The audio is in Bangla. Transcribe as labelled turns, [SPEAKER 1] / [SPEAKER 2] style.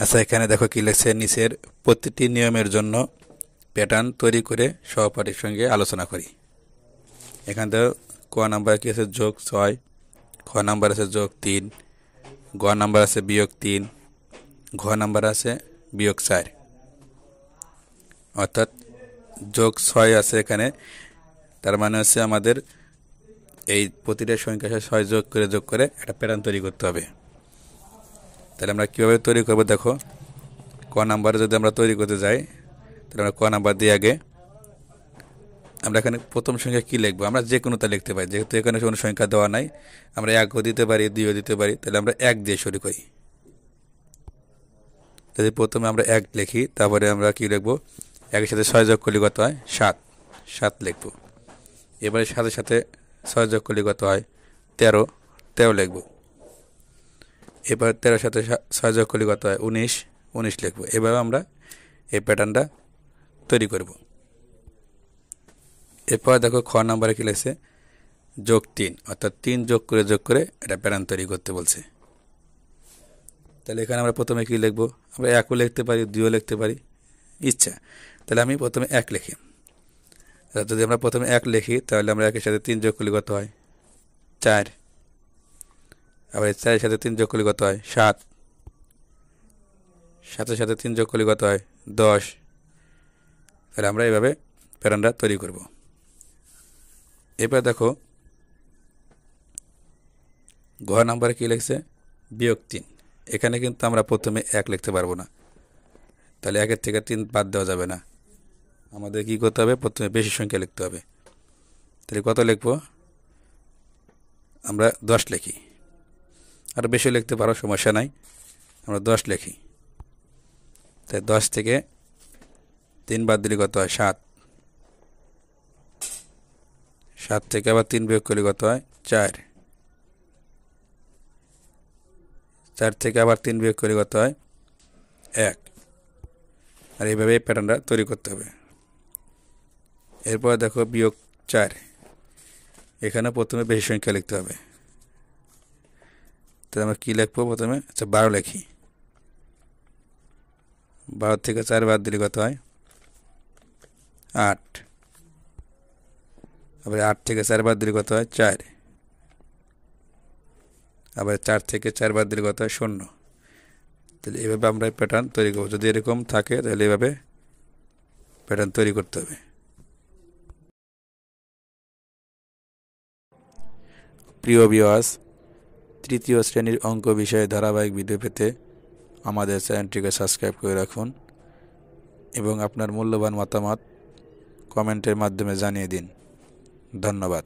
[SPEAKER 1] আচ্ছা, এখানে দেখো কি লিখছে, নিচের প্রতিটি নিয়মের জন্য প্যাটার্ন তৈরি করে সহপাঠীর সঙ্গে আলোচনা করি। এখান থেকে ক নাম্বার কি আছে +6, খ নাম্বার আছে +3, গ নাম্বার আছে -3, ঘ নাম্বার আছে -4। অর্থাৎ +6 আছে এখানে, তার মানে হচ্ছে আমাদের এই প্রতিটা সংখ্যার সাথে 6 যোগ করে একটা প্যাটার্ন তৈরি করতে হবে। তাহলে আমরা কীভাবে তৈরি করবো দেখো, ক নাম্বারে যদি আমরা তৈরি করতে যাই তাহলে আমরা ক নাম্বার দিয়ে আগে আমরা এখানে প্রথম সংখ্যা কী লিখবো, আমরা যে কোনোটা লিখতে পারি, যেহেতু এখানে কোনো সংখ্যা দেওয়া নাই আমরা 1ও দিতে পারি 2ও দিতে পারি, তাহলে আমরা 1 দিয়ে শুরু করি। যদি প্রথমে আমরা 1 লিখি, তারপরে আমরা কি লিখবো, 1-এর সাথে 6 যোগ করলে কত হয় 7 লিখবো। এবারে সাথে সাথে 6 যোগ করলে কত হয় 13 লিখবো। এবার 13-এর সাথে 6 যোগ করলে কত হয় 19 লিখবো। এভাবে আমরা এই প্যাটার্নটা তৈরি করব। এরপর দেখো খ নাম্বারে কি লিখছে +3, অর্থাৎ 3 যোগ করে এটা প্যাটার্ন তৈরি করতে বলছে। তাহলে এখানে আমরা প্রথমে কি লিখবো, আমরা 1ও লিখতে পারি 2ও লিখতে পারি ইচ্ছা। তাহলে আমি প্রথমে 1 লিখি। যদি আমরা প্রথমে 1 লিখি তাহলে আমরা 1-এর সাথে 3 যোগ করলে কত হয় 4, আবার 4-এর সাথে 3 যোগ করলে কত হয় 7, 7-এর সাথে 3 যোগ করলে কত হয় 10। তাহলে আমরা এইভাবে প্যাটার্নটা তৈরি করব। এবার দেখো ঘ নাম্বারে কি লিখছে -3, এখানে কিন্তু আমরা প্রথমে 1 লিখতে পারবো না, তাহলে 1-এর থেকে 3 বাদ দেওয়া যাবে না, আমাদের কি করতে হবে, প্রথমে বেশি সংখ্যা লিখতে হবে। তাহলে কত লিখবো, আমরা 10 লিখি, আর বেশি লিখতে পারো সমস্যা নাই, আমরা 10 লিখি। তাই 10 থেকে 3 বাদ দিলে কত হয় 7, 7 থেকে আবার 3 বিয়োগ করলে কত হয় 4, 4 থেকে আবার 3 বিয়োগ করলে কত হয় 1। আর এইভাবে এই প্যাটার্নটা তৈরি করতে হবে। এরপর দেখো -4, এখানে প্রথমে বেশি সংখ্যা লিখতে হবে। তাহলে আমরা কী লিখবো প্রথমে, আচ্ছা 12 লিখি, 12 থেকে 4 বাদ দিলে কত হয় 8, আবার 8 থেকে 4 বাদ দিলে কত হয় 4, আবার 4 থেকে 4 বাদ দিলে কত হয় 0। তাহলে এইভাবে আমরা প্যাটার্ন তৈরি করবো। যদি এরকম থাকে তাহলে এইভাবে প্যাটার্ন তৈরি করতে হবে। প্রিয় ভিউয়ার্স, তৃতীয় শ্রেণীর অঙ্ক বিষয়ে ধারাবাহিক ভিডিও পেতে আমাদের চ্যানেলটিকে সাবস্ক্রাইব করে রাখুন এবং আপনার মূল্যবান মতামত কমেন্টের মাধ্যমে জানিয়ে দিন। ধন্যবাদ।